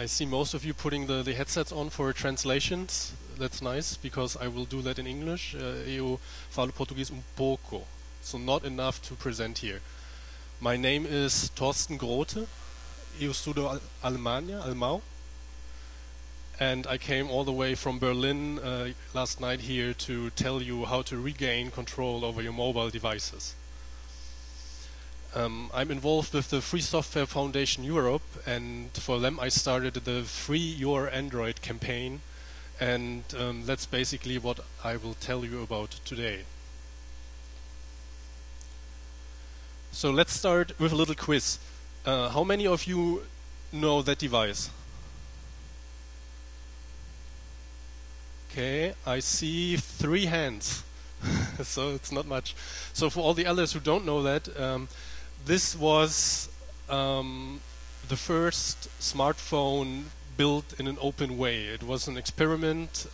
I see most of you putting the headsets on for translations. That's nice, because I will do that in English. Eu falo português pouco, so not enough to present here. My name is Thorsten Grote. Eu estudo Alemão. And I came all the way from Berlin last night here to tell you how to regain control over your mobile devices. I'm involved with the Free Software Foundation Europe, and for them I started the Free Your Android campaign, and that's basically what I will tell you about today. So let's start with a little quiz. How many of you know that device? Okay, I see 3 hands, so it's not much. So for all the others who don't know that, this was the first smartphone built in an open way. It was an experiment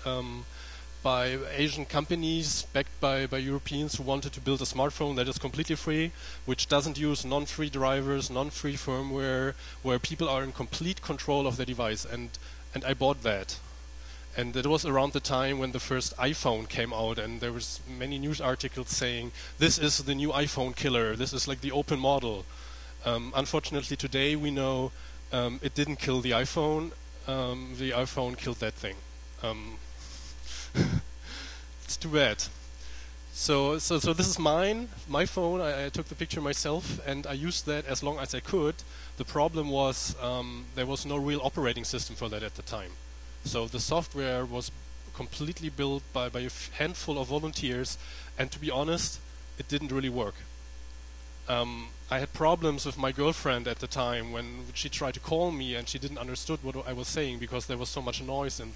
by Asian companies backed by Europeans who wanted to build a smartphone that is completely free, which doesn't use non-free drivers, non-free firmware, where people are in complete control of their device. And I bought that. And it was around the time when the first iPhone came out, and there was many news articles saying, this is the new iPhone killer, this is like the open model. Unfortunately today we know it didn't kill the iPhone killed that thing. It's too bad. So this is my phone. I took the picture myself, and I used that as long as I could. The problem was there was no real operating system for that at the time. So the software was completely built by a handful of volunteers, and to be honest, it didn't really work. I had problems with my girlfriend at the time when she tried to call me, and she didn't understand what I was saying because there was so much noise in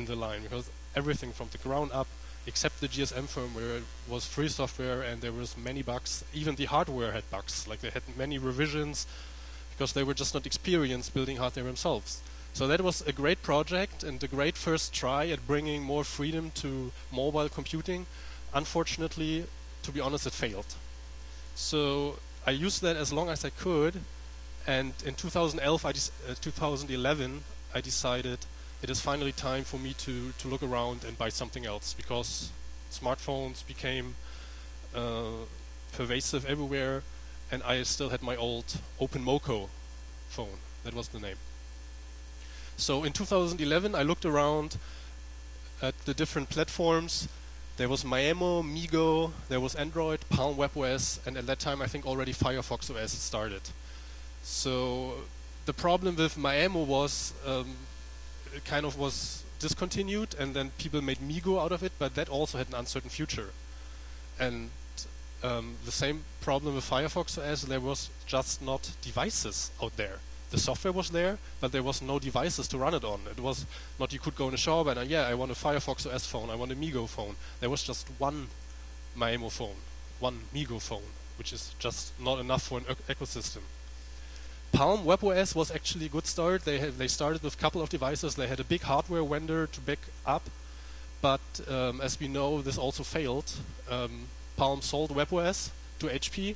the line. Because everything from the ground up, except the GSM firmware, was free software, and there was many bugs. Even the hardware had bugs. Like they had many revisions because they were just not experienced building hardware themselves. So that was a great project and a great first try at bringing more freedom to mobile computing. Unfortunately, to be honest, it failed. So I used that as long as I could, and in 2011 I decided it is finally time for me to look around and buy something else, because smartphones became pervasive everywhere, and I still had my old OpenMoco phone. That was the name. So in 2011 I looked around at the different platforms. There was Maemo, Migo, there was Android, Palm WebOS, and at that time I think already Firefox OS started. So the problem with Maemo was it kind of was discontinued, and then people made Migo out of it, but that also had an uncertain future. And the same problem with Firefox OS, there was just not devices out there. The software was there, but there was no devices to run it on. It was not you could go in a shop and yeah, I want a Firefox OS phone, I want a Migo phone. There was just one Maemo phone, one Migo phone, which is just not enough for an ecosystem. Palm WebOS was actually a good start. They started with a couple of devices. They had a big hardware vendor to back up, but as we know, this also failed. Palm sold WebOS to HP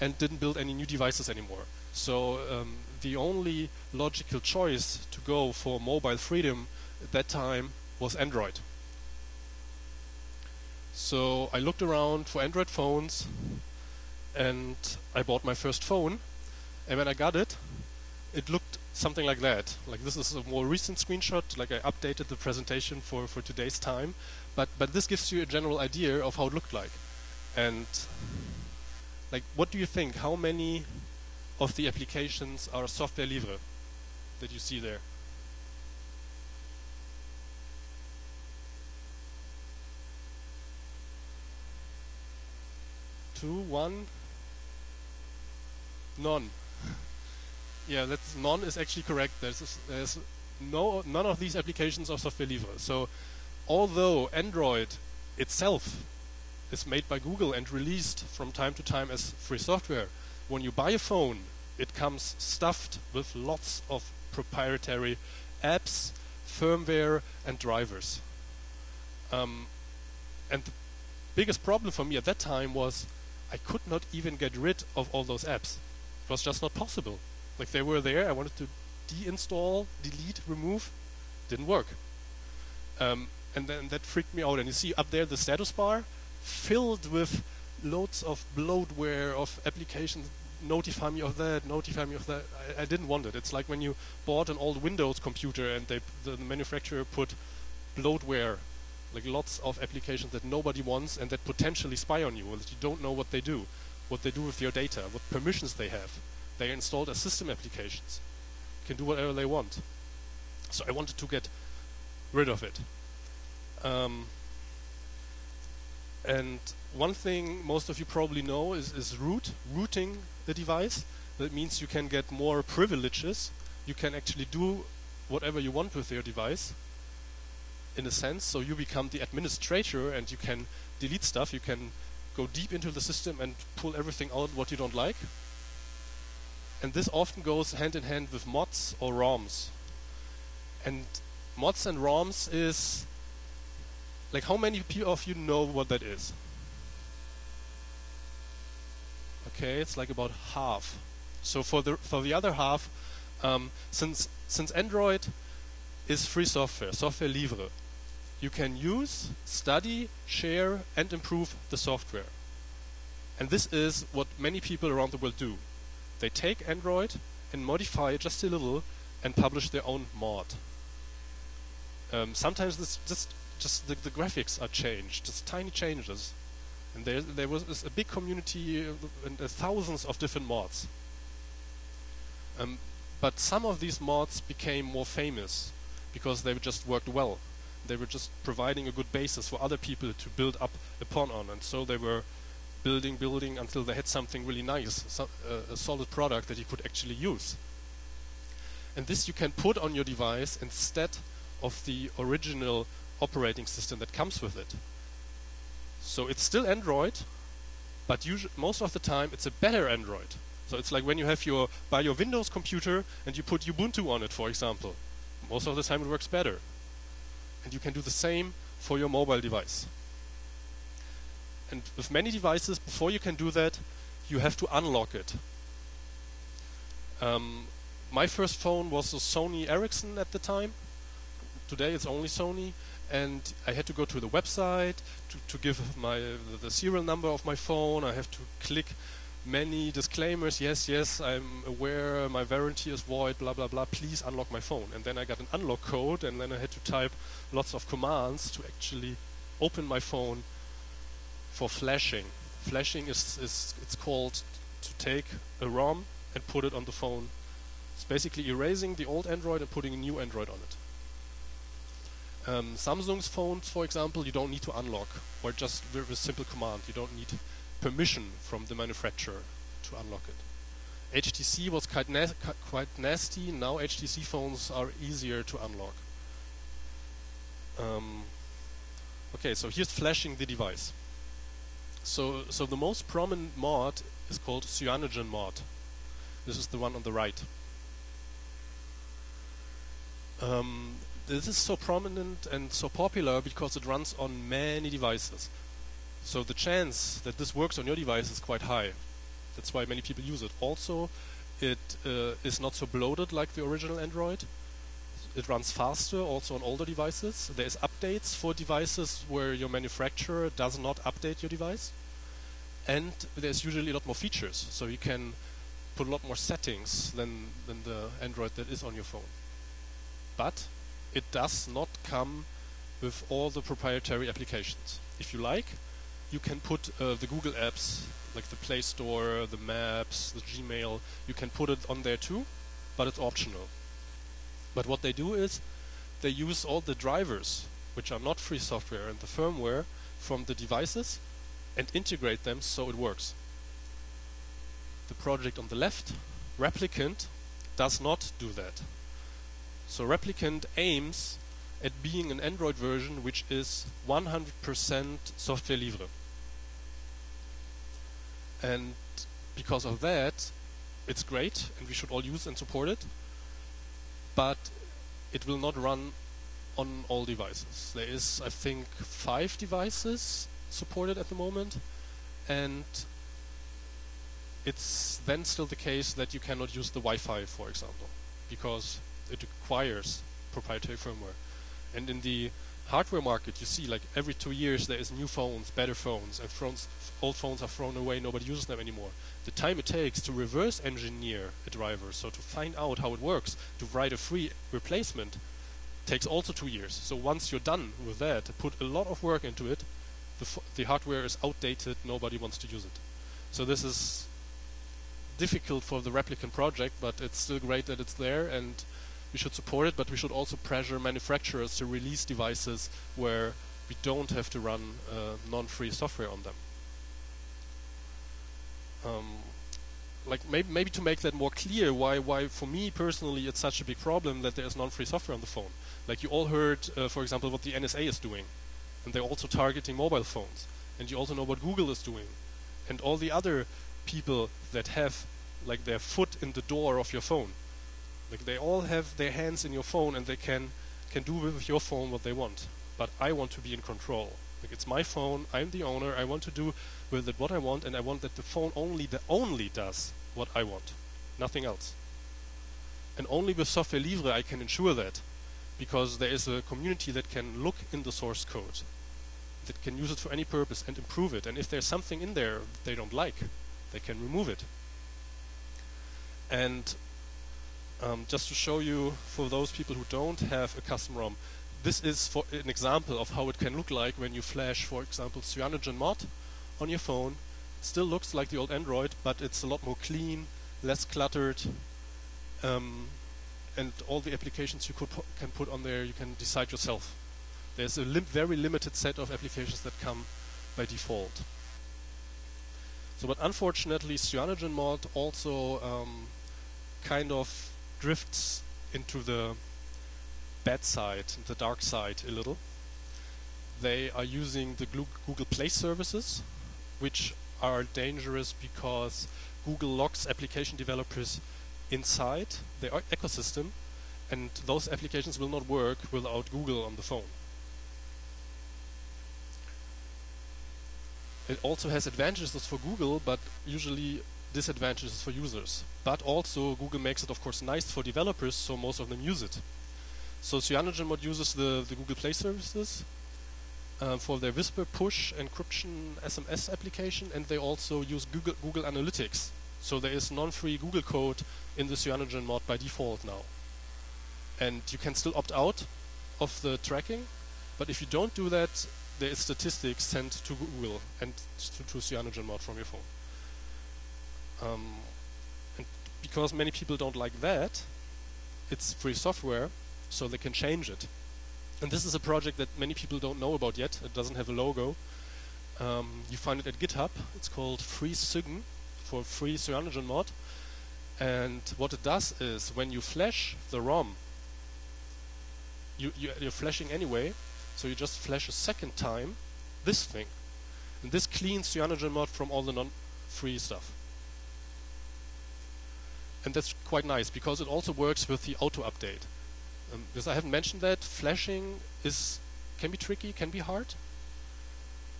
and didn't build any new devices anymore. So the only logical choice to go for mobile freedom at that time was Android. So I looked around for Android phones, and I bought my first phone. And when I got it, it looked something like that. Like this is a more recent screenshot. Like I updated the presentation for today's time, but this gives you a general idea of how it looked like. And like, what do you think? How many of the applications are software libre that you see there? 2, 1, none. Yeah, that's none is actually correct. There's none of these applications are software libre. So although Android itself is made by Google and released from time to time as free software, when you buy a phone, it comes stuffed with lots of proprietary apps, firmware, and drivers. And the biggest problem for me at that time was I could not even get rid of all those apps. It was just not possible. Like they were there, I wanted to deinstall, delete, remove, didn't work. And then that freaked me out. And you see up there the status bar filled with loads of bloatware, of applications, notify me of that, notify me of that. I didn't want it. It's like when you bought an old Windows computer and the manufacturer put bloatware, like lots of applications that nobody wants and that potentially spy on you, or that you don't know what they do with your data, what permissions they have. They are installed as system applications. Can do whatever they want. So I wanted to get rid of it. And one thing most of you probably know is rooting the device. That means you can get more privileges. You can actually do whatever you want with your device, in a sense. So you become the administrator and you can delete stuff. You can go deep into the system and pull everything out what you don't like. And this often goes hand in hand with mods or ROMs. And mods and ROMs is, like, how many of you know what that is? Okay, it's like about half. So for the other half, since Android is free software libre, you can use, study, share, and improve the software. And this is what many people around the world do. They take Android and modify it just a little and publish their own mod. Sometimes this just the graphics are changed, just tiny changes. And there was a big community and thousands of different mods. But some of these mods became more famous because they just worked well. They were just providing a good basis for other people to build up upon on. And so they were building until they had something really nice, a solid product that you could actually use. And this you can put on your device instead of the original operating system that comes with it. So it's still Android, but most of the time it's a better Android. So it's like when you have buy your Windows computer and you put Ubuntu on it, for example. Most of the time it works better. And you can do the same for your mobile device. And with many devices, before you can do that, you have to unlock it. My first phone was a Sony Ericsson at the time. Today it's only Sony. And I had to go to the website to give the serial number of my phone. I have to click many disclaimers. Yes, I'm aware my warranty is void, blah, blah, blah. Please unlock my phone. And then I got an unlock code, and then I had to type lots of commands to actually open my phone for flashing. Flashing it's called to take a ROM and put it on the phone. It's basically erasing the old Android and putting a new Android on it. Samsung's phones, for example, you don't need to unlock, or just with a simple command. You don't need permission from the manufacturer to unlock it. HTC was quite nasty. Now HTC phones are easier to unlock. Okay, so here's flashing the device. So the most prominent mod is called Cyanogen mod. This is the one on the right. This is so prominent and so popular because it runs on many devices. So the chance that this works on your device is quite high. That's why many people use it. Also, it is not so bloated like the original Android. It runs faster also on older devices. There's updates for devices where your manufacturer does not update your device. And there's usually a lot more features. So you can put a lot more settings than the Android that is on your phone. But it does not come with all the proprietary applications. If you like, you can put the Google apps, like the Play Store, the Maps, the Gmail, you can put it on there too, but it's optional. But what they do is, they use all the drivers, which are not free software, and the firmware from the devices, and integrate them so it works. The project on the left, Replicant, does not do that. So Replicant aims at being an Android version which is 100% software libre. And because of that, it's great, and we should all use and support it, but it will not run on all devices. There is, I think, 5 devices supported at the moment, and it's then still the case that you cannot use the Wi-Fi, for example, because it requires proprietary firmware. And in the hardware market, you see like every 2 years there is new phones, better phones, and old phones are thrown away, nobody uses them anymore. The time it takes to reverse engineer a driver, so to find out how it works, to write a free replacement, takes also 2 years. So once you're done with that, put a lot of work into it, the hardware is outdated, nobody wants to use it. So this is difficult for the replicant project, but it's still great that it's there, and we should support it, but we should also pressure manufacturers to release devices where we don't have to run non-free software on them. Like maybe to make that more clear, why for me personally it's such a big problem that there is non-free software on the phone. Like you all heard, for example, what the NSA is doing, and they're also targeting mobile phones, and you also know what Google is doing, and all the other people that have like their foot in the door of your phone. Like they all have their hands in your phone, and they can do with your phone what they want. But I want to be in control. Like it's my phone, I'm the owner, I want to do with it what I want, and I want that the phone only does what I want, nothing else. And only with software libre I can ensure that, because there is a community that can look in the source code, that can use it for any purpose and improve it. And if there's something in there they don't like, they can remove it. And just to show you, for those people who don't have a custom ROM, this is for an example of how it can look like when you flash, for example, CyanogenMod on your phone. It still looks like the old Android, but it's a lot more clean, less cluttered, and all the applications you can put on there, you can decide yourself. There's a very limited set of applications that come by default. So, but unfortunately, CyanogenMod also kind of drifts into the bad side, the dark side a little. They are using the Google Play services, which are dangerous because Google locks application developers inside their ecosystem, and those applications will not work without Google on the phone. It also has advantages for Google, but usually disadvantages for users. But also Google makes it, of course, nice for developers, so most of them use it. So CyanogenMod uses the Google Play services for their Whisper push encryption SMS application, and they also use Google Analytics. So there is non-free Google code in the CyanogenMod by default now. And you can still opt out of the tracking, but if you don't do that, there is statistics sent to Google and to CyanogenMod from your phone. And because many people don't like that, it's free software, so they can change it. And this is a project that many people don't know about yet. It doesn't have a logo. You find it at GitHub. It's called FreeCygn, for free CyanogenMod. And what it does is, when you flash the ROM, you're flashing anyway, so you just flash a second time this thing. And this cleans CyanogenMod from all the non-free stuff. And that's quite nice, because it also works with the auto-update. Because I haven't mentioned that, flashing can be tricky, can be hard.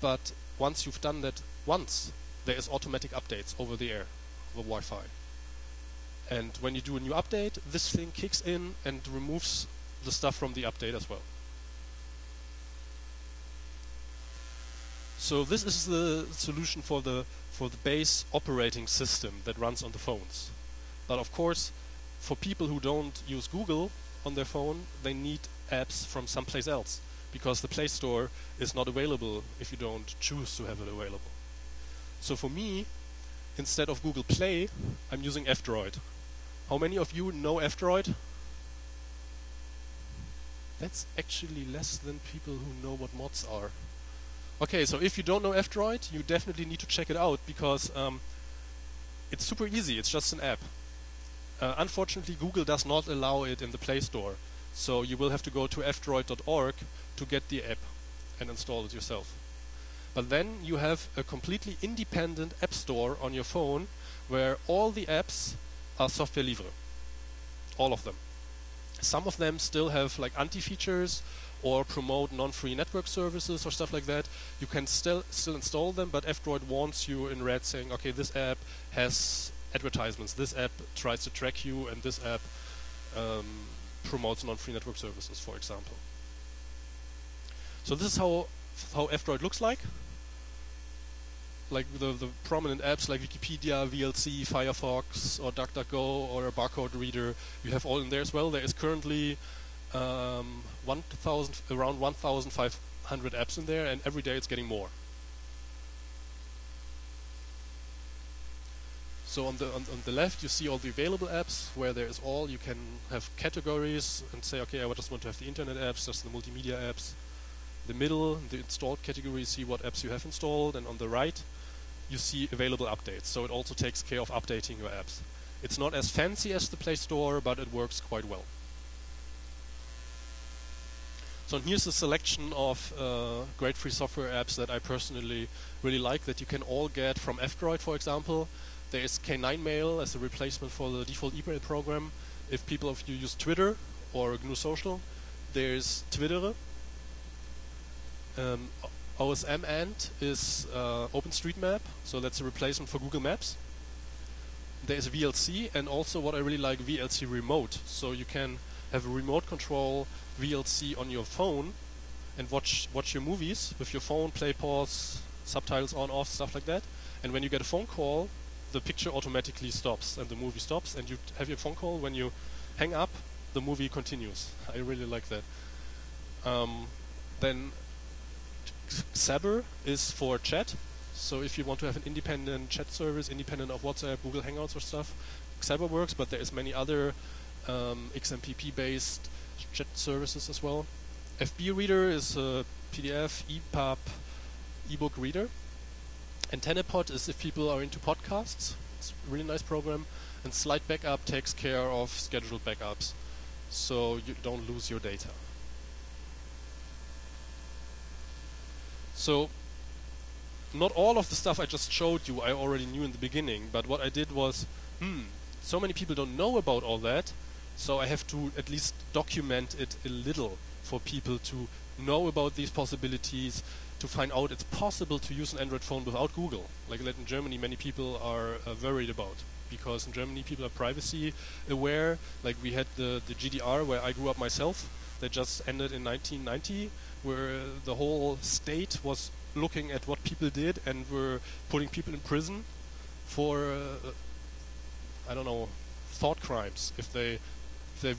But once you've done that once, there is automatic updates over the air, over Wi-Fi. And when you do a new update, this thing kicks in and removes the stuff from the update as well. So this is the solution for the base operating system that runs on the phones. But of course, for people who don't use Google on their phone, they need apps from someplace else, because the Play Store is not available if you don't choose to have it available. So for me, instead of Google Play, I'm using F-Droid. How many of you know F-Droid? That's actually less than people who know what mods are. Okay, so if you don't know F-Droid, you definitely need to check it out, because it's super easy. It's just an app. Unfortunately, Google does not allow it in the Play Store, so you will have to go to fdroid.org to get the app and install it yourself. But then you have a completely independent app store on your phone where all the apps are software libre. All of them. Some of them still have like anti-features or promote non-free network services or stuff like that. You can still install them, but F-Droid warns you in red saying, okay, this app has advertisements, this app tries to track you, and this app promotes non-free network services, for example. So this is how F-Droid looks like. Like the prominent apps like Wikipedia, VLC, Firefox, or DuckDuckGo, or a barcode reader, you have all in there as well. There is currently around 1,500 apps in there, and every day it's getting more. So on the left you see all the available apps where there is all. You can have categories and say, okay, I just want to have the internet apps, just the multimedia apps. The middle, the installed category, see what apps you have installed, and on the right you see available updates. So it also takes care of updating your apps. It's not as fancy as the Play Store, but it works quite well. So here's a selection of great free software apps that I personally really like that you can all get from F-Droid, for example. There is K9 Mail as a replacement for the default email program. If people of you use Twitter or GNU Social, there's Twitter. OSM Ant is OpenStreetMap, so that's a replacement for Google Maps. There's VLC, and also what I really like, VLC Remote. So you can have a remote control VLC on your phone and watch your movies with your phone, play, pause, subtitles on, off, stuff like that. And when you get a phone call, the picture automatically stops and the movie stops, and you have your phone call. When you hang up, the movie continues. I really like that. Then Xabber is for chat. So if you want to have an independent chat service, independent of WhatsApp, Google Hangouts or stuff, Xabber works, but there is many other XMPP-based chat services as well. FB Reader is a PDF, EPUB, ebook reader. And Tenepod is if people are into podcasts. It's a really nice program. And Slide Backup takes care of scheduled backups, so you don't lose your data. So not all of the stuff I just showed you I already knew in the beginning, but what I did was, so many people don't know about all that, so I have to at least document it a little for people to know about these possibilities, to find out it's possible to use an Android phone without Google, like that in Germany many people are worried about, because in Germany people are privacy aware. Like we had the GDR where I grew up myself, that just ended in 1990, where the whole state was looking at what people did and were putting people in prison for I don't know, thought crimes if they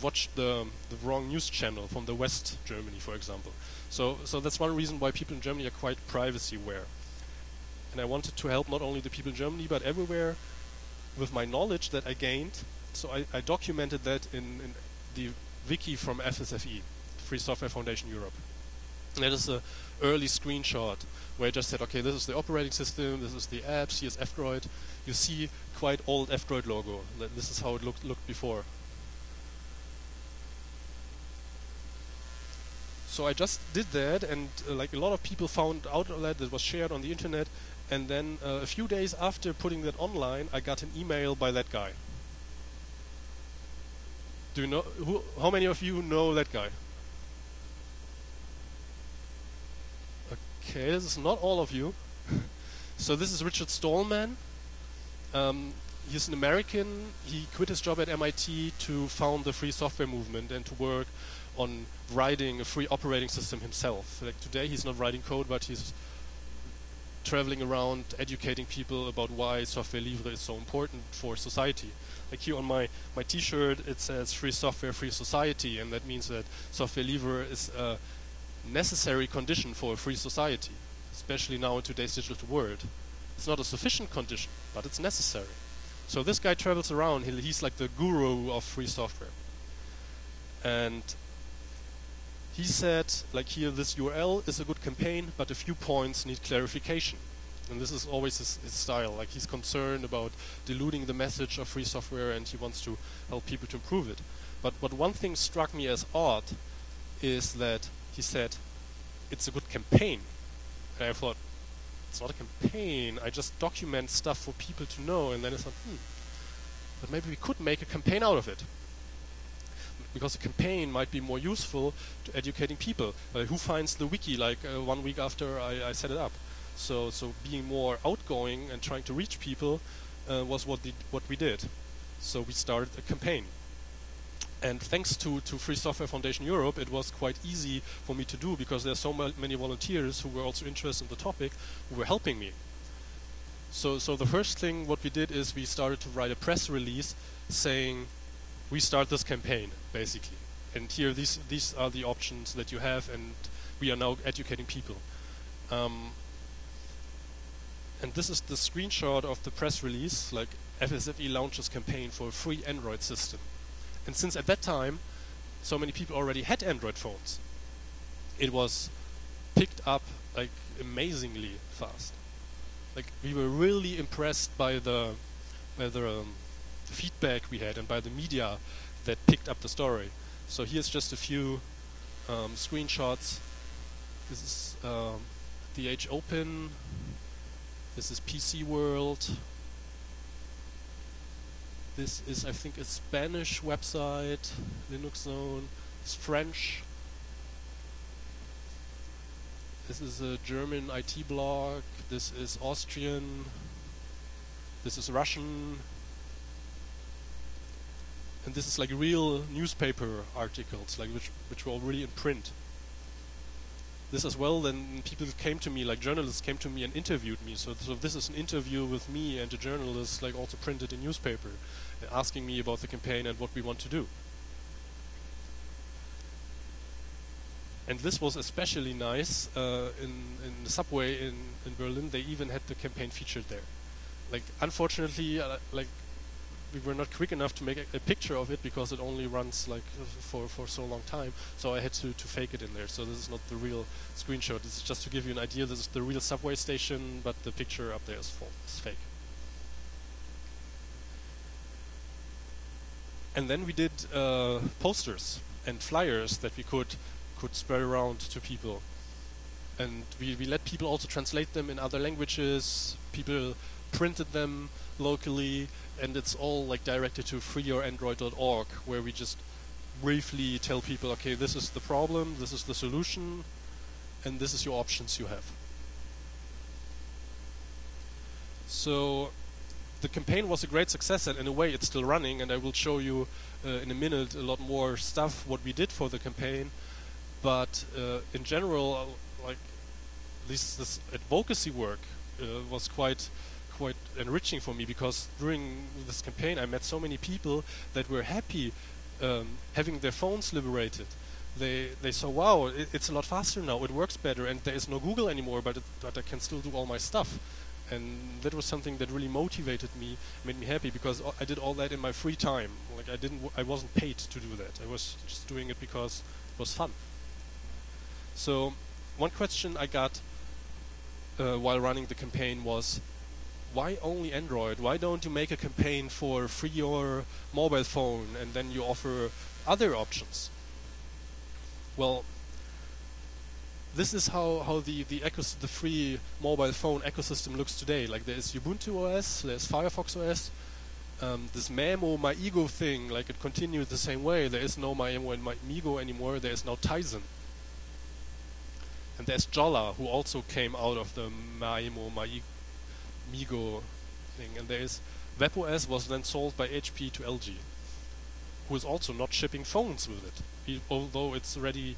watched the wrong news channel from the West Germany, for example. So that's one reason why people in Germany are quite privacy aware. And I wanted to help not only the people in Germany but everywhere with my knowledge that I gained. So I documented that in the wiki from FSFE, Free Software Foundation Europe. And that is an early screenshot where I just said, okay, this is the operating system, this is the apps, here's F-Droid. You see quite old F-Droid logo. This is how it looked before. So I just did that, and like a lot of people found out that was shared on the internet, and then a few days after putting that online, I got an email by that guy. Do you know how many of you know that guy? Okay, this is not all of you. So this is Richard Stallman. He's an American. He quit his job at MIT to found the free software movement and to work on writing a free operating system himself. Like today he's not writing code, but he's traveling around educating people about why software libre is so important for society. Like here on my t-shirt it says free software, free society, and that means that software libre is a necessary condition for a free society, especially now in today's digital world. It's not a sufficient condition, but it's necessary. So this guy travels around, he's like the guru of free software. And he said, like here, this URL is a good campaign, but a few points need clarification. And this is always his style. Like he's concerned about diluting the message of free software, and he wants to help people to improve it. But one thing struck me as odd is that he said, it's a good campaign. And I thought, it's not a campaign. I just document stuff for people to know. And then I thought, but maybe we could make a campaign out of it. Because a campaign might be more useful to educating people. Who finds the wiki like 1 week after I set it up? So being more outgoing and trying to reach people was what we did. So we started a campaign. And thanks to Free Software Foundation Europe, it was quite easy for me to do because there are so many volunteers who were also interested in the topic who were helping me. So the first thing what we did is we started to write a press release saying we start this campaign, basically. And here these are the options that you have, and we are now educating people. And this is the screenshot of the press release, like FSFE launches campaign for a free Android system. And since at that time, so many people already had Android phones, it was picked up like amazingly fast. Like we were really impressed by the feedback we had and by the media that picked up the story. So here's just a few screenshots. This is the H Open. This is PC World. This is, I think, a Spanish website, Linux Zone. It's French. This is a German IT blog. This is Austrian. This is Russian. And this is like real newspaper articles, like which were already in print. This as well, then people came to me, like journalists came to me and interviewed me. So this is an interview with me and a journalist, like also printed in newspaper, asking me about the campaign and what we want to do. And this was especially nice in the subway in Berlin. They even had the campaign featured there. Like unfortunately, like we were not quick enough to make a picture of it because it only runs like for so long time. So I had to fake it in there. So this is not the real screenshot. This is just to give you an idea. This is the real subway station, but the picture up there is fake. And then we did posters and flyers that we could spread around to people. And we let people also translate them in other languages. People printed them locally, and it's all like directed to freeyourandroid.org, where we just briefly tell people, okay, this is the problem, this is the solution, and this is your options you have. So the campaign was a great success, and in a way it's still running, and I will show you in a minute a lot more stuff what we did for the campaign. But in general, like this advocacy work was quite enriching for me, because during this campaign I met so many people that were happy having their phones liberated. They saw, wow, it's a lot faster now, it works better, and there is no Google anymore, but I can still do all my stuff. And that was something that really motivated me, made me happy, because I did all that in my free time. Like I wasn't paid to do that. I was just doing it because it was fun. So one question I got while running the campaign was, why only Android? Why don't you make a campaign for free your mobile phone and then you offer other options? Well, this is how the free mobile phone ecosystem looks today. Like there is Ubuntu OS, there's Firefox OS, this Maemo, MyEgo thing, like it continues the same way. There is no Maemo and MyMigo anymore. There is now Tizen. And there's Jolla, who also came out of the Maemo, MyMigo thing. And there is WebOS was then sold by HP to LG, who is also not shipping phones with it, although it's readily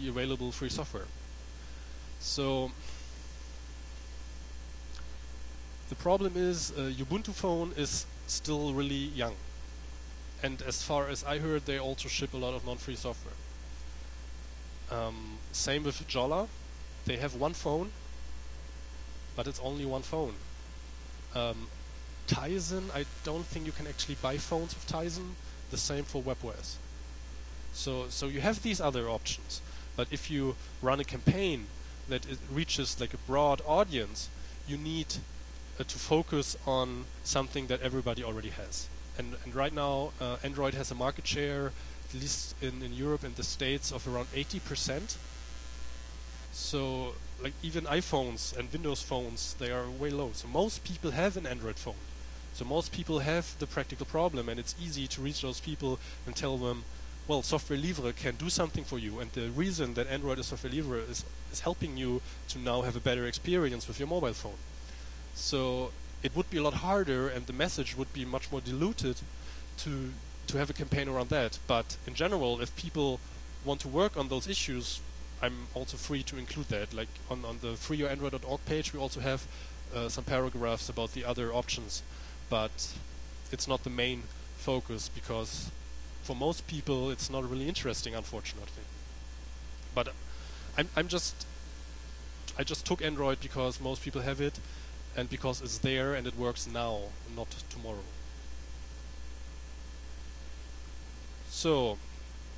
available free software. So the problem is Ubuntu phone is still really young, and as far as I heard, they also ship a lot of non-free software. Same with Jolla. They have one phone, but it's only one phone. Tizen, I don't think you can actually buy phones with Tizen. The same for WebOS. So you have these other options, but if you run a campaign that it reaches like a broad audience, you need to focus on something that everybody already has. And right now, Android has a market share, at least in Europe and the States, of around 80%. So like even iPhones and Windows phones, they are way low. So most people have an Android phone. So most people have the practical problem, and it's easy to reach those people and tell them, well, Software Livre can do something for you, and the reason that Android is Software Livre is helping you to now have a better experience with your mobile phone. So it would be a lot harder, and the message would be much more diluted to to have a campaign around that. But in general, if people want to work on those issues, I'm also free to include that. Like on the freeyourandroid.org page, we also have some paragraphs about the other options, but it's not the main focus because for most people it's not really interesting, unfortunately. But I just took Android because most people have it, and because it's there and it works now, not tomorrow. So,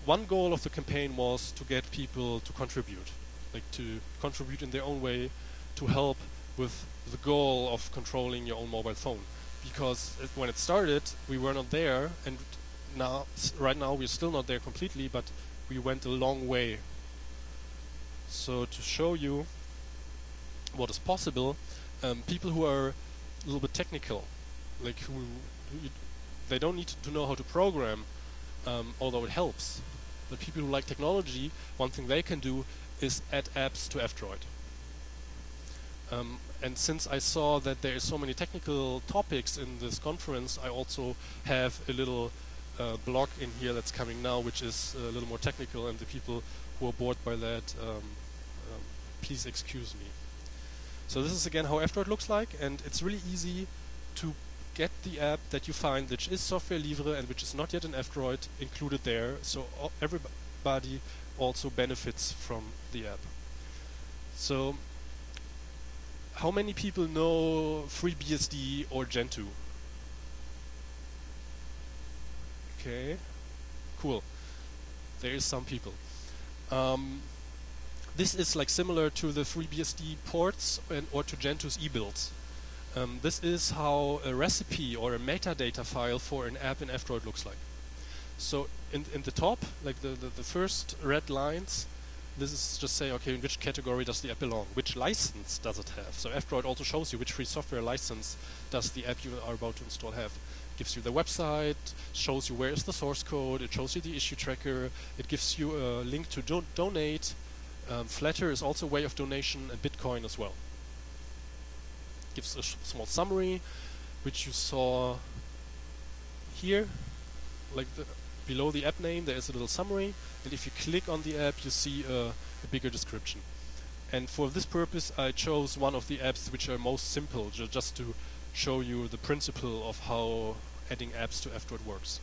one goal of the campaign was to get people to contribute, like to contribute in their own way to help with the goal of controlling your own mobile phone. Because when it started, we were not there, and right now we're still not there completely, but we went a long way. So to show you what is possible, people who are a little bit technical, like they don't need to know how to program, although it helps. But people who like technology, one thing they can do is add apps to F-Droid. And since I saw that there are so many technical topics in this conference, I also have a little blog in here that's coming now, which is a little more technical, and the people who are bored by that, please excuse me. So this is again how F-Droid looks like, and it's really easy to get the app that you find which is software libre and which is not yet an F-Droid included there, so everybody also benefits from the app. So how many people know FreeBSD or Gentoo? Okay, cool. There is some people. This is like similar to the FreeBSD ports or to Gentoo's ebuilds. This is how a recipe or a metadata file for an app in F-Droid looks like. So in the top, like the first red lines, this is just say, okay, in which category does the app belong? Which license does it have? So F-Droid also shows you which free software license does the app you are about to install have. Gives you the website, shows you where is the source code, it shows you the issue tracker, it gives you a link to donate. Flatter is also a way of donation, and Bitcoin as well. Gives a small summary, which you saw here, like below the app name there is a little summary, and if you click on the app you see a bigger description. And for this purpose I chose one of the apps which are most simple, just to show you the principle of how adding apps to F-Droid works.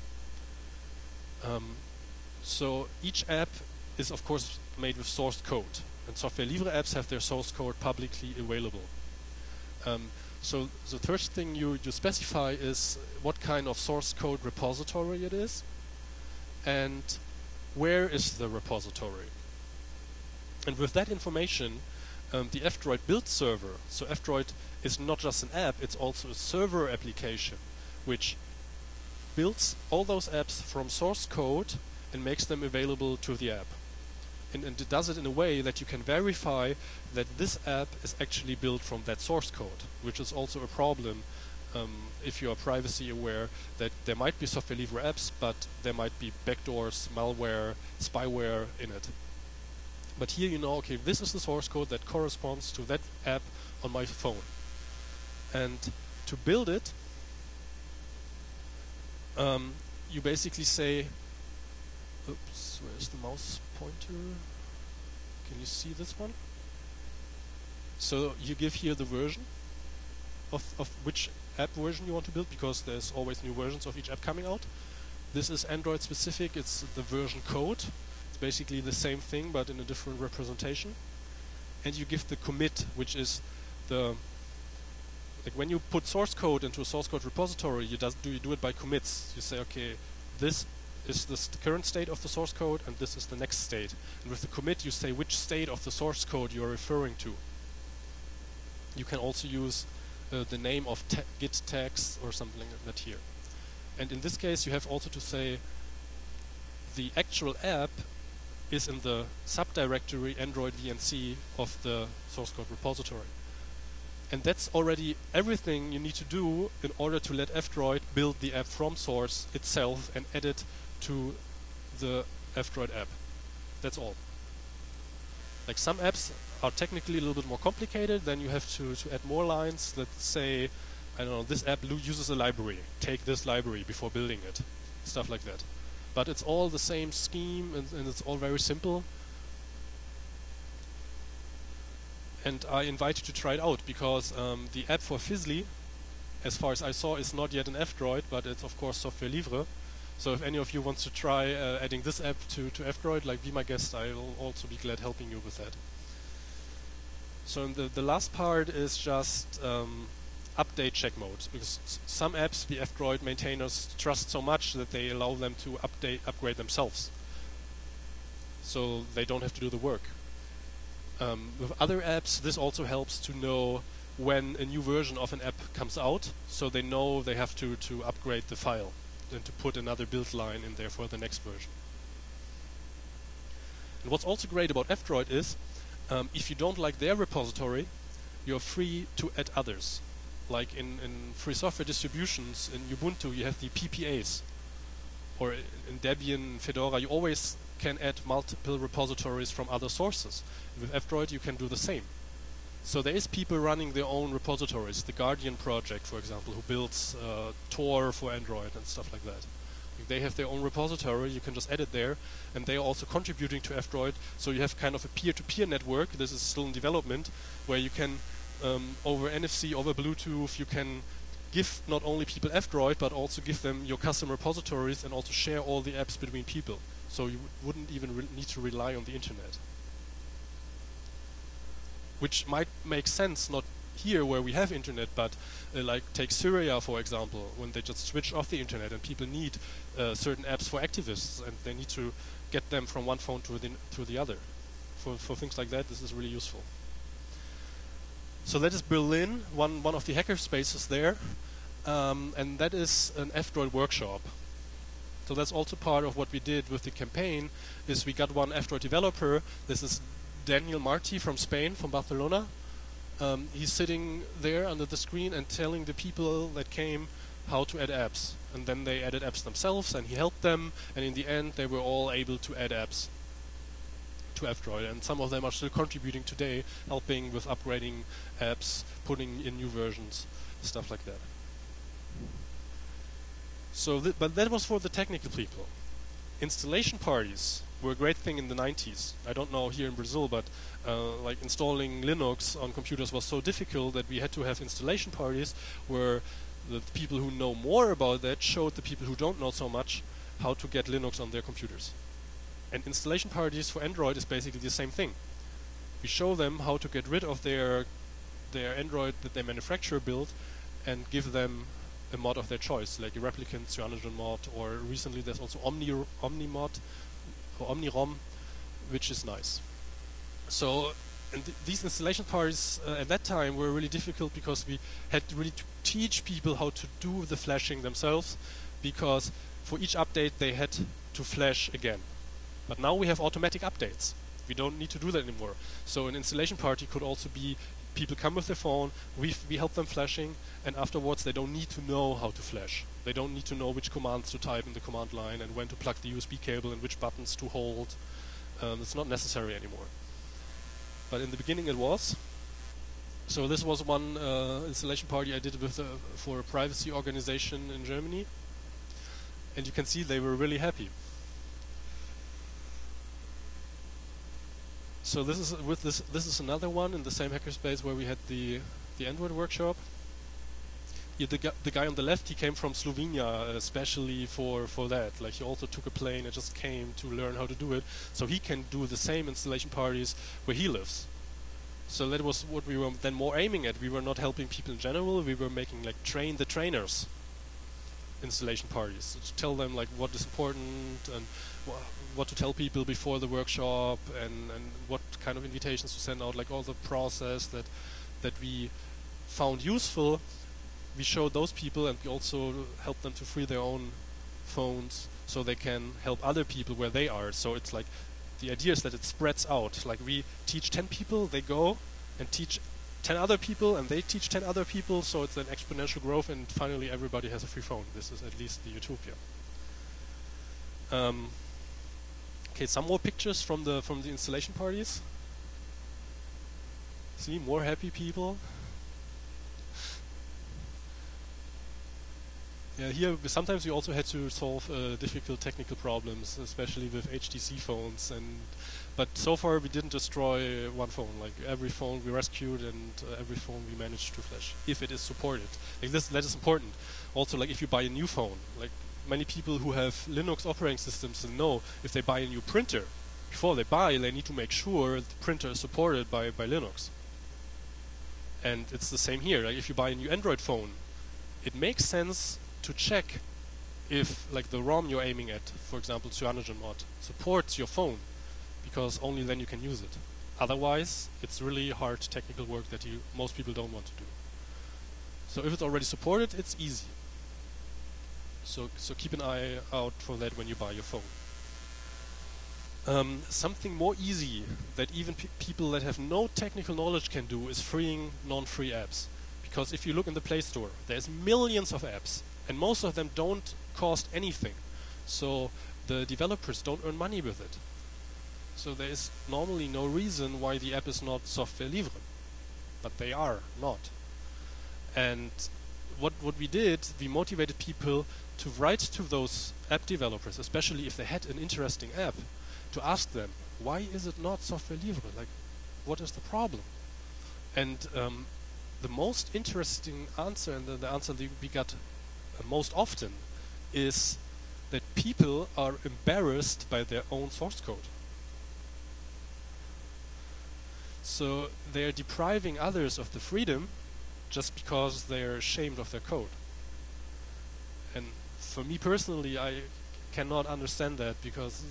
So each app is of course made with source code, and software libre apps have their source code publicly available. So the first thing you specify is what kind of source code repository it is, and where is the repository. And with that information, the F-Droid build server, so F-Droid is not just an app, it's also a server application, which builds all those apps from source code and makes them available to the app. And it does it in a way that you can verify that this app is actually built from that source code, which is also a problem if you are privacy aware, that there might be software libre apps, but there might be backdoors, malware, spyware in it. But here you know, okay, this is the source code that corresponds to that app on my phone. And to build it, you basically say, oops, where's the mouse pointer? Can you see this one? So you give here the version of which app version you want to build, because there's always new versions of each app coming out. This is Android specific, it's the version code. It's basically the same thing but in a different representation. And you give the commit, which is the, like when you put source code into a source code repository, you do it by commits. You say, okay, this is the current state of the source code and this is the next state. And with the commit you say which state of the source code you are referring to. You can also use the name of git tags or something like that here. And in this case you have also to say the actual app is in the subdirectory Android VNC of the source code repository. And that's already everything you need to do in order to let F-Droid build the app from source itself and add it to the F-Droid app. That's all. Like some apps are technically a little bit more complicated, then you have to add more lines that say, I don't know, this app uses a library, take this library before building it. stuff like that. But it's all the same scheme, and it's all very simple. And I invite you to try it out, because the app for Fisl, as far as I saw, is not yet an F-Droid, but it's of course software libre. So if any of you wants to try adding this app to F-Droid, like be my guest, I will also be glad helping you with that. So the last part is just update check mode, because some apps the F-Droid maintainers trust so much that they allow them to upgrade themselves, so they don't have to do the work. With other apps, this also helps to know when a new version of an app comes out, so they know they have to upgrade the file and to put another build line in there for the next version. And what's also great about F-Droid is, if you don't like their repository, you're free to add others. Like in free software distributions, in Ubuntu you have the PPAs, or in Debian, Fedora, you always can add multiple repositories from other sources. With F-Droid you can do the same. So there is people running their own repositories, the Guardian project, for example, who builds Tor for Android and stuff like that. If they have their own repository, you can just add it there, and they are also contributing to F-Droid, so you have kind of a peer-to-peer network. This is still in development, where you can, over NFC, over Bluetooth, you can give not only people F-Droid, but also give them your custom repositories and also share all the apps between people. So you wouldn't even need to rely on the internet. Which might make sense, not here where we have internet, but like take Syria, for example, when they just switch off the internet and people need certain apps for activists, and they need to get them from one phone to the other. For things like that, this is really useful. So that is Berlin, one of the hacker spaces there, and that is an F-Droid workshop. So that's also part of what we did with the campaign, is we got one F-Droid developer. This is Daniel Marti from Spain, from Barcelona. He's sitting there under the screen and telling the people that came how to add apps. And then they added apps themselves, and he helped them, and in the end they were all able to add apps to F-Droid. And some of them are still contributing today, helping with upgrading apps, putting in new versions, stuff like that. So, but that was for the technical people. Installation parties were a great thing in the 90s. I don't know here in Brazil, but like installing Linux on computers was so difficult that we had to have installation parties where the people who know more about that showed the people who don't know so much how to get Linux on their computers. And installation parties for Android is basically the same thing. We show them how to get rid of their Android that they manufacture build and give them a mod of their choice, like a replicant cyanogen mod, or recently there's also OmniMod or OmniROM, which is nice. So, and these installation parties at that time were really difficult, because we had really to teach people how to do the flashing themselves, because for each update they had to flash again. But now we have automatic updates. We don't need to do that anymore. So an installation party could also be people come with their phone, we help them flashing, and afterwards they don't need to know how to flash. They don't need to know which commands to type in the command line and when to plug the USB cable and which buttons to hold. It's not necessary anymore. But in the beginning it was. So this was one installation party I did with for a privacy organization in Germany, and you can see they were really happy. So this is another one in the same hackerspace where we had the Android workshop. Here the guy on the left, he came from Slovenia especially for that. Like, he also took a plane and just came to learn how to do it, so he can do the same installation parties where he lives. So that was what we were then more aiming at. We were not helping people in general. We were making like train the trainers installation parties, to tell them like what is important and what to tell people before the workshop, and what kind of invitations to send out, like all the process that we found useful. We showed those people, and we also helped them to free their own phones so they can help other people where they are. So it's like, the idea is that it spreads out. Like, we teach 10 people, they go and teach 10 other people, and they teach 10 other people, so it's an exponential growth, and finally everybody has a free phone. This is at least the utopia. Okay, some more pictures from the installation parties. See, more happy people. Yeah, here sometimes we also had to solve difficult technical problems, especially with HTC phones. But so far we didn't destroy one phone. Like every phone we rescued and every phone we managed to flash, if it is supported. Like that is important. Also, like if you buy a new phone, like many people who have Linux operating systems know if they buy a new printer, before they buy, they need to make sure the printer is supported by Linux. And it's the same here. Like if you buy a new Android phone, it makes sense to check if like the ROM you're aiming at, for example CyanogenMod, supports your phone, because only then you can use it. Otherwise, it's really hard technical work that most people don't want to do. So if it's already supported, it's easy. So keep an eye out for that when you buy your phone. Something more easy that even people that have no technical knowledge can do is freeing non-free apps. Because if you look in the Play Store, there's millions of apps, and most of them don't cost anything. So the developers don't earn money with it. So there is normally no reason why the app is not software libre. But they are not. And what we did, we motivated people to write to those app developers, especially if they had an interesting app, to ask them, why is it not software libre? Like, what is the problem? And the most interesting answer, and the answer that we got most often, is that people are embarrassed by their own source code. So they're depriving others of the freedom just because they're ashamed of their code. And for me personally, I cannot understand that, because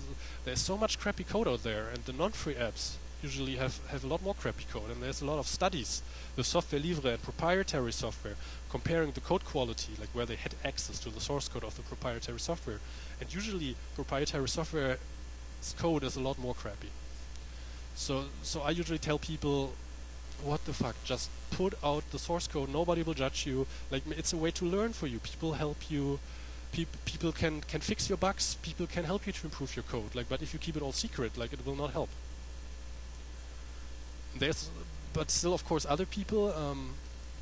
there's so much crappy code out there, and the non-free apps usually have a lot more crappy code, and there's a lot of studies with software libre and proprietary software comparing the code quality, like where they had access to the source code of the proprietary software. And usually proprietary software's code is a lot more crappy. So I usually tell people, what the fuck, just put out the source code, nobody will judge you. Like, it's a way to learn for you. People help you, people can fix your bugs, people can help you to improve your code. Like, but if you keep it all secret, like, it will not help. But still, of course, other people,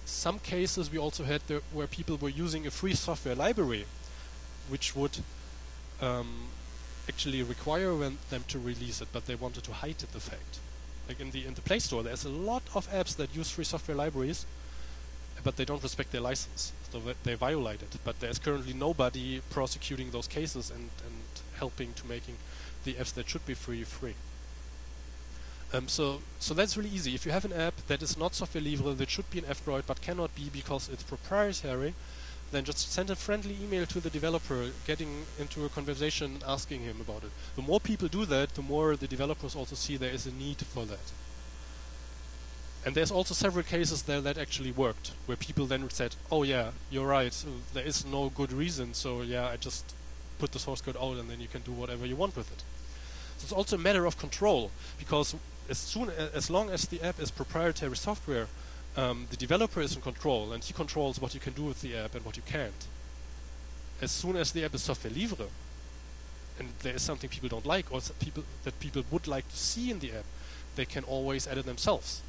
some cases we also had where people were using a free software library, which would actually require them to release it, but they wanted to hide the fact. Like in the Play Store, there's a lot of apps that use free software libraries, but they don't respect their license, so they violate it. But there's currently nobody prosecuting those cases and helping to making the apps that should be free. So that's really easy. If you have an app that is not software libre, that should be an F-Droid but cannot be because it's proprietary, then just send a friendly email to the developer, getting into a conversation, asking him about it. The more people do that, the more the developers also see there is a need for that. And there's also several cases there that actually worked, where people then said, oh yeah, you're right, there is no good reason, so yeah, I just put the source code out and then you can do whatever you want with it. So it's also a matter of control, because as long as the app is proprietary software, the developer is in control, and he controls what you can do with the app and what you can't. As soon as the app is software libre, and there is something people don't like, or that people would like to see in the app, they can always edit themselves.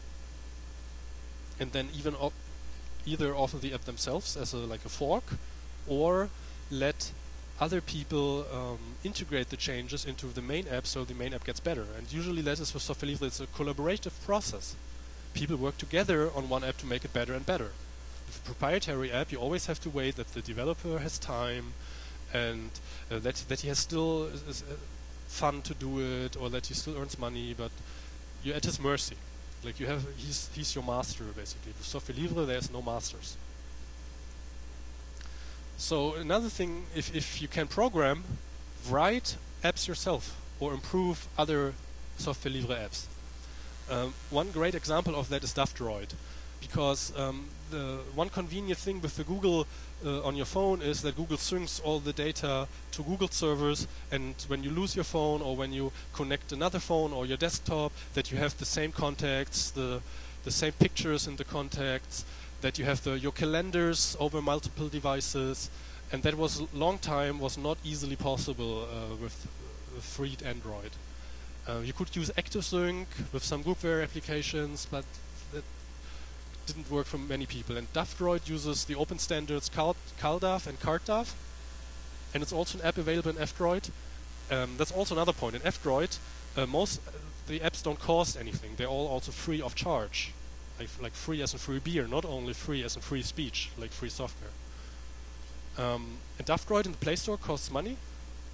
And then either offer the app themselves as like a fork, or let other people integrate the changes into the main app so the main app gets better. And usually that is with software libre, it's a collaborative process. People work together on one app to make it better and better. With a proprietary app, you always have to wait that the developer has time, and that he has still fun to do it, or that he still earns money, but you're at his mercy. Like he's your master basically. With software libre, there's no masters. So another thing, if you can program, write apps yourself or improve other software libre apps. One great example of that is DuffDroid, because the one convenient thing with the Google on your phone is that Google syncs all the data to Google servers, and when you lose your phone or when you connect another phone or your desktop, that you have the same contacts, the same pictures in the contacts, that you have your calendars over multiple devices, and that was long time was not easily possible with freed Android. You could use ActiveSync with some groupware applications, but didn't work for many people. And DAVdroid uses the open standards CalDAV and CartDAV, and it's also an app available in F-Droid. That's also another point. In F-Droid, most the apps don't cost anything. They're all also free of charge, like free as in free beer, not only free as in free speech, like free software. And DAVdroid in the Play Store costs money.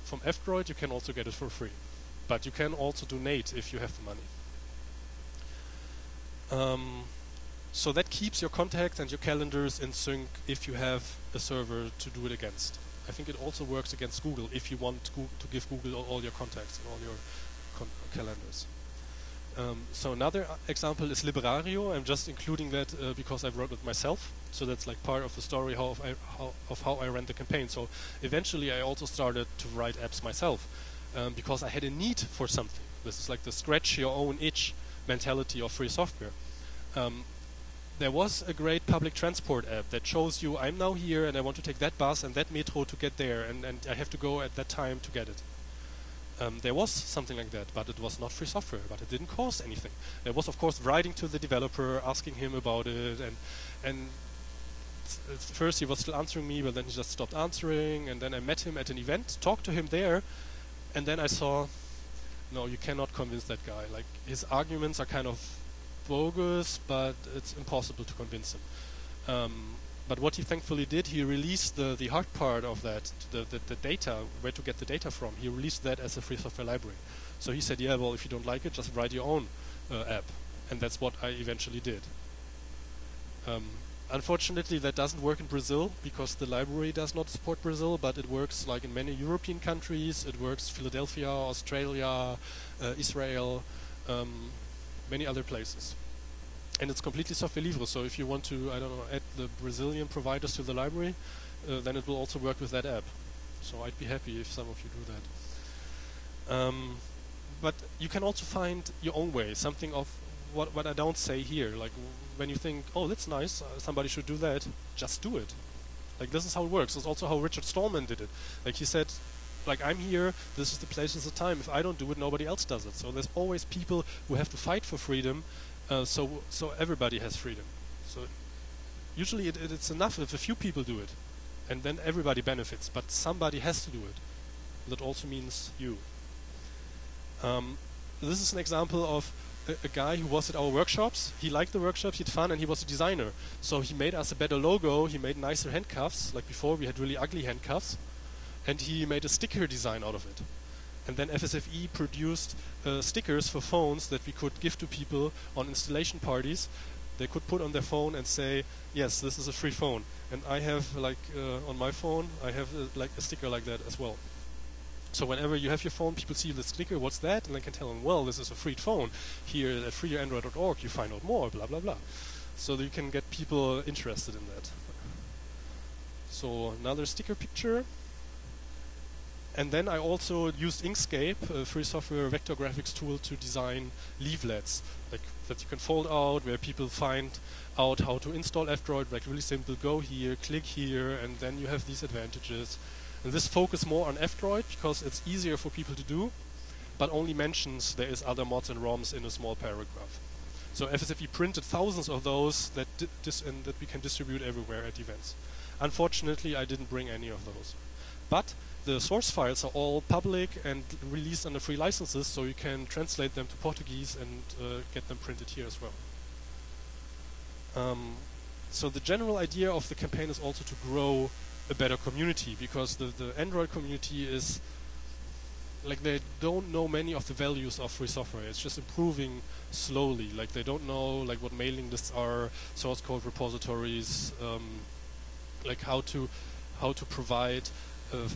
From F-Droid, you can also get it for free, but you can also donate if you have the money. So that keeps your contacts and your calendars in sync if you have a server to do it against. I think it also works against Google if you want to give Google all your contacts and all your calendars. So another example is Liberario. I'm just including that because I wrote it myself. So that's like part of the story of how I ran the campaign. So eventually I also started to write apps myself because I had a need for something. This is like the scratch your own itch mentality of free software. There was a great public transport app that shows you I'm now here and I want to take that bus and that metro to get there, and I have to go at that time to get it. There was something like that, but it was not free software, but it didn't cost anything. There was, of course, writing to the developer, asking him about it, and at first he was still answering me, but then he just stopped answering, and then I met him at an event, talked to him there, and then I saw, no, you cannot convince that guy. Like, his arguments are kind of bogus, but it's impossible to convince him. But what he thankfully did, he released the hard part of that, the data, where to get the data from. He released that as a free software library. So he said, yeah, well, if you don't like it, just write your own app. And that's what I eventually did. Unfortunately, that doesn't work in Brazil because the library does not support Brazil, but it works like in many European countries. It works Philadelphia, Australia, Israel, many other places. And it's completely software libre, so if you want to, I don't know, add the Brazilian providers to the library, then it will also work with that app. So I'd be happy if some of you do that. But you can also find your own way, something of what I don't say here. Like when you think, oh, that's nice, somebody should do that, just do it. Like this is how it works. It's also how Richard Stallman did it. Like he said, like I'm here, this is the place, this is the time. If I don't do it, nobody else does it. So there's always people who have to fight for freedom. So everybody has freedom. So usually it's enough if a few people do it, and then everybody benefits. But somebody has to do it. That also means you. This is an example of a guy who was at our workshops. He liked the workshops, he had fun, and he was a designer. So he made us a better logo. He made nicer handcuffs. Like before, we had really ugly handcuffs, and he made a sticker design out of it. And then FSFE produced stickers for phones that we could give to people on installation parties. They could put on their phone and say, yes, this is a free phone. And I have, like, on my phone, I have like a sticker like that as well. So whenever you have your phone, people see the sticker, what's that? And I can tell them, well, this is a free phone. Here at freeandroid.org you find out more, blah, blah, blah. So that you can get people interested in that. So another sticker picture. And then I also used Inkscape, a free software vector graphics tool, to design leaflets like that you can fold out, where people find out how to install F-Droid, like really simple, go here, click here, and then you have these advantages. And this focuses more on F-Droid because it's easier for people to do, but only mentions there is other mods and ROMs in a small paragraph. So FSFE printed thousands of those that that we can distribute everywhere at events. Unfortunately, I didn't bring any of those. But the source files are all public and released under free licenses, so you can translate them to Portuguese and get them printed here as well. So the general idea of the campaign is also to grow a better community, because the Android community is like, they don't know many of the values of free software. It's just improving slowly. Like they don't know like what mailing lists are, source code repositories, like how to provide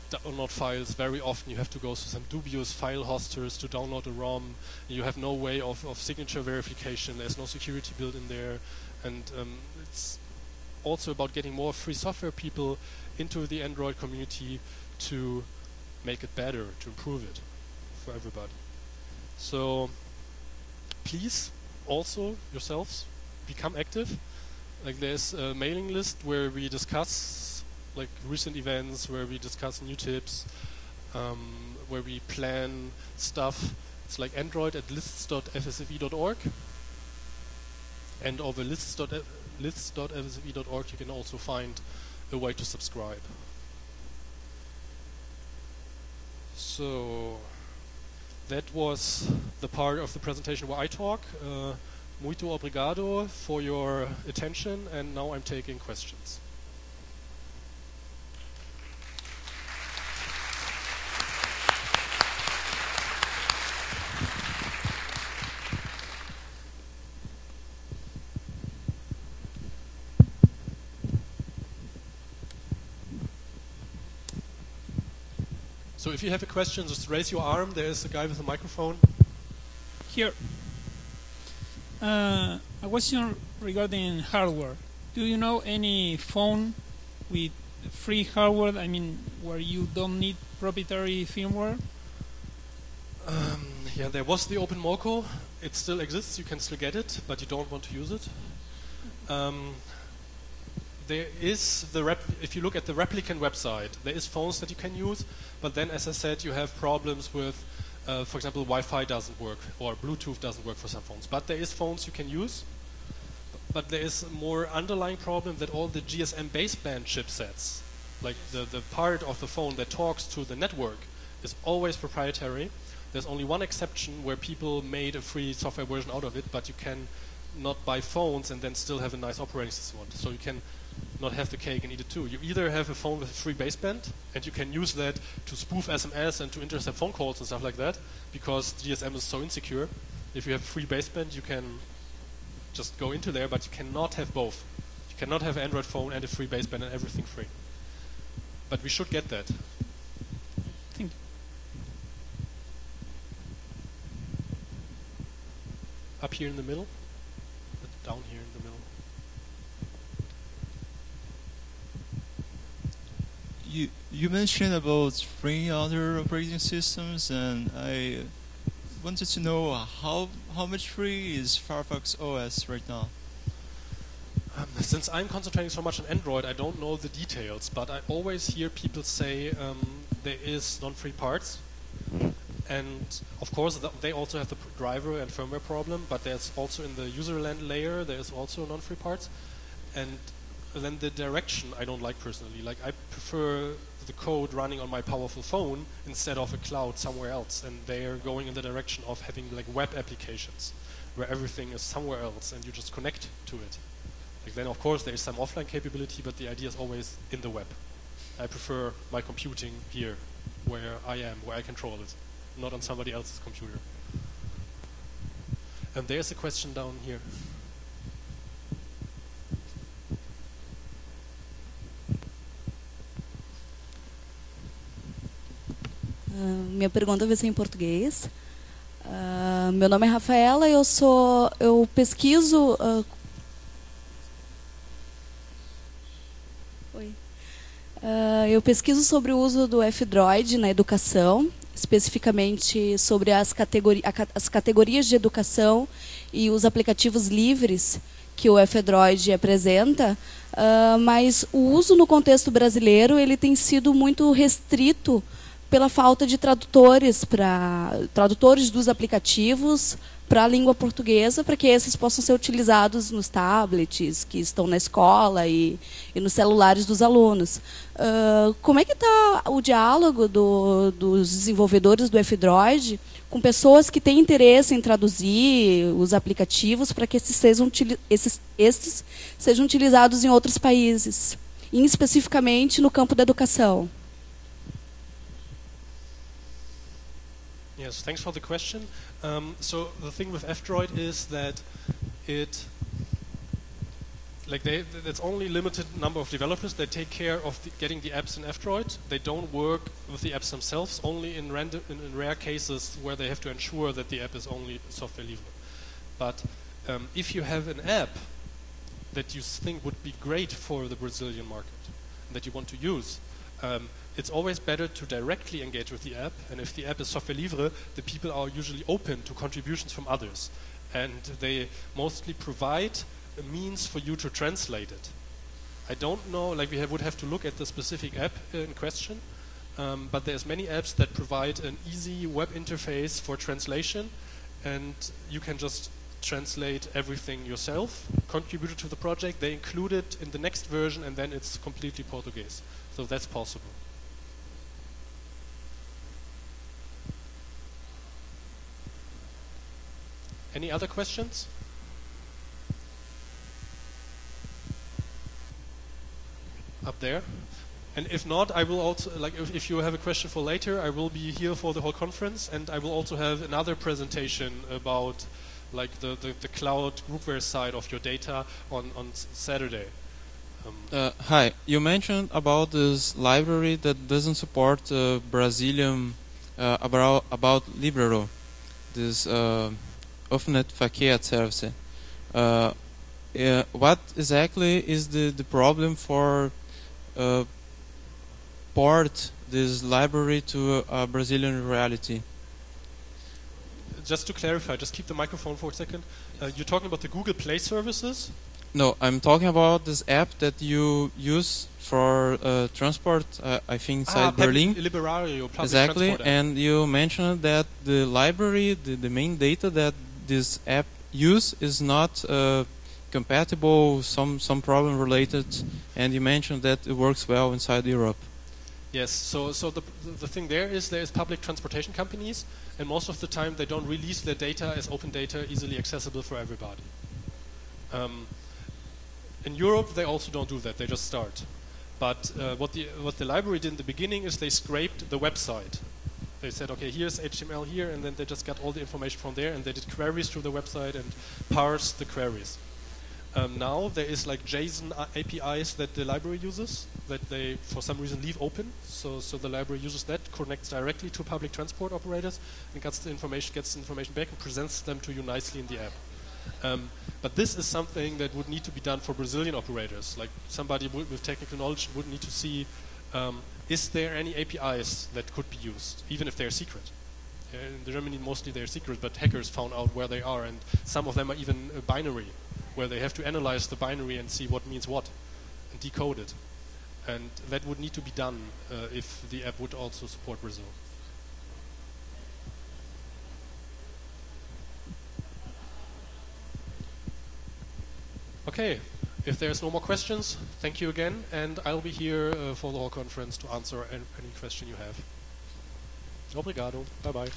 download files. Very often you have to go to some dubious file hosters to download a ROM. You have no way of signature verification. There's no security built in there, and it's also about getting more free software people into the Android community to make it better, to improve it for everybody. So please also yourselves become active. Like there's a mailing list where we discuss like recent events, where we discuss new tips, where we plan stuff. It's like Android at lists.fsfe.org, and over lists. list.fsv.org, you can also find a way to subscribe. So that was the part of the presentation where I talk. Muito obrigado for your attention, and now I'm taking questions. So if you have a question, just raise your arm. There is a guy with a microphone. Here. A question regarding hardware. Do you know any phone with free hardware, I mean, where you don't need proprietary firmware? Yeah, there was the OpenMoko. It still exists. You can still get it, but you don't want to use it. There is if you look at the replicant website, there is phones that you can use, but then, as I said, you have problems with, for example, Wi-Fi doesn't work or Bluetooth doesn't work for some phones. But there is phones you can use. But there is a more underlying problem that all the GSM baseband chipsets, like the part of the phone that talks to the network, is always proprietary. There's only one exception where people made a free software version out of it, but you can not buy phones and then still have a nice operating system on it. So you can not have the cake and eat it too. You either have a phone with a free baseband, and you can use that to spoof SMS and to intercept phone calls and stuff like that, because GSM is so insecure. If you have a free baseband, you can just go into there, but you cannot have both. You cannot have an Android phone and a free baseband and everything free. But we should get that. Thank you. Up here in the middle, down here in the middle. You mentioned about free other operating systems, and I wanted to know how much free is Firefox OS right now? Since I'm concentrating so much on Android, I don't know the details, but I always hear people say there is non-free parts. And of course, they also have the driver and firmware problem, but there's also in the user layer, there's also non-free parts. And then the direction I don't like personally. Like, I prefer the code running on my powerful phone instead of a cloud somewhere else. And they are going in the direction of having like web applications where everything is somewhere else and you just connect to it. Like, then of course there is some offline capability, but the idea is always in the web. I prefer my computing here, where I am, where I control it, not on somebody else's computer. And there's a question down here. Minha pergunta vai ser em português. Meu nome é Rafaela, eu pesquiso eu pesquiso sobre o uso do F-Droid na educação, especificamente sobre as categorias de educação e os aplicativos livres que o F-Droid apresenta, mas o uso no contexto brasileiro ele tem sido muito restrito pela falta de tradutores dos aplicativos para a língua portuguesa, para que esses possam ser utilizados nos tablets que estão na escola e nos celulares dos alunos. Como é que está o diálogo dos desenvolvedores do F-Droid com pessoas que têm interesse em traduzir os aplicativos para que esses sejam utilizados em outros países, e especificamente no campo da educação? Yes, thanks for the question. So the thing with F-Droid is that it's only limited number of developers that take care of getting the apps in F-Droid. They don't work with the apps themselves, only in rare cases where they have to ensure that the app is only software libre. But if you have an app that you think would be great for the Brazilian market, and that you want to use, it's always better to directly engage with the app, and if the app is software libre, the people are usually open to contributions from others, and they mostly provide a means for you to translate it. I don't know, like we would have to look at the specific app in question, but there's many apps that provide an easy web interface for translation, and you can just translate everything yourself, contribute it to the project, they include it in the next version, and then it's completely Portuguese. So that's possible. Any other questions? Up there? And if not, I will also, like, if you have a question for later, I will be here for the whole conference, and I will also have another presentation about, like, the cloud groupware side of your data on Saturday. Hi, you mentioned about this library that doesn't support Brazilian, about Libero, this Offnet Verkehr service. What exactly is the problem for port this library to a Brazilian reality? Just to clarify, just keep the microphone for a second. You're talking about the Google Play services? No, I'm talking about this app that you use for transport, I think inside Berlin. Liberario, public exactly, transport app. and you mentioned that the library, the main data that this app use is not compatible, some problem related, and you mentioned that it works well inside Europe. Yes, so the thing there is public transportation companies, and most of the time they don't release their data as open data, easily accessible for everybody. In Europe, they also don't do that; they just start. But what the library did in the beginning is they scraped the website. They said, okay, here's HTML here, and then they just got all the information from there, and they did queries through the website and parsed the queries. Now there is like JSON APIs that the library uses that they, for some reason, leave open. So the library uses that, connects directly to public transport operators, and gets the information back and presents them to you nicely in the app. But this is something that would need to be done for Brazilian operators. Like somebody with technical knowledge would need to see, is there any APIs that could be used, even if they're secret? In Germany, mostly they're secret, but hackers found out where they are, and some of them are even binary, where they have to analyze the binary and see what means what, and decode it. And that would need to be done if the app would also support Brazil. Okay, if there's no more questions, thank you again, and I'll be here for the whole conference to answer any question you have. Obrigado. Bye-bye.